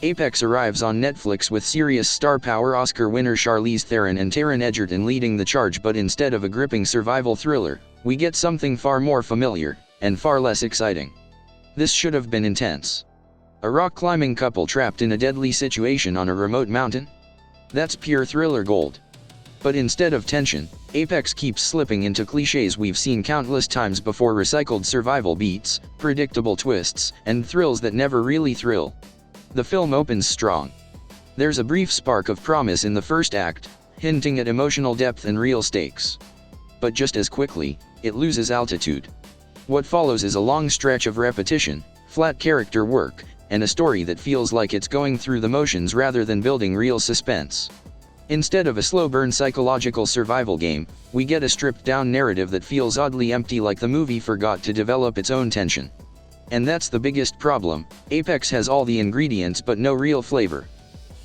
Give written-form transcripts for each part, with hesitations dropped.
Apex arrives on Netflix with serious star power. Oscar winner Charlize Theron and Taron Egerton leading the charge, but instead of a gripping survival thriller, we get something far more familiar, and far less exciting. This should have been intense. A rock-climbing couple trapped in a deadly situation on a remote mountain? That's pure thriller gold. But instead of tension, Apex keeps slipping into clichés we've seen countless times before: recycled survival beats, predictable twists, and thrills that never really thrill. The film opens strong. There's a brief spark of promise in the first act, hinting at emotional depth and real stakes. But just as quickly, it loses altitude. What follows is a long stretch of repetition, flat character work, and a story that feels like it's going through the motions rather than building real suspense. Instead of a slow-burn psychological survival game, we get a stripped-down narrative that feels oddly empty, like the movie forgot to develop its own tension. And that's the biggest problem. Apex has all the ingredients but no real flavor.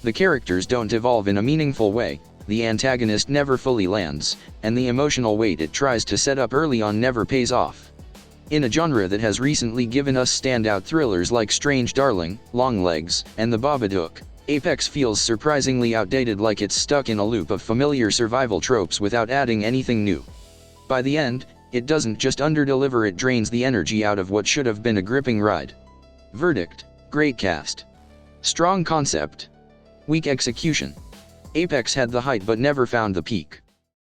The characters don't evolve in a meaningful way, the antagonist never fully lands, and the emotional weight it tries to set up early on never pays off. In a genre that has recently given us standout thrillers like Strange Darling, Longlegs, and The Babadook, Apex feels surprisingly outdated, like it's stuck in a loop of familiar survival tropes without adding anything new. By the end, it doesn't just underdeliver, it drains the energy out of what should have been a gripping ride. Verdict: great cast. Strong concept. Weak execution. Apex had the height but never found the peak.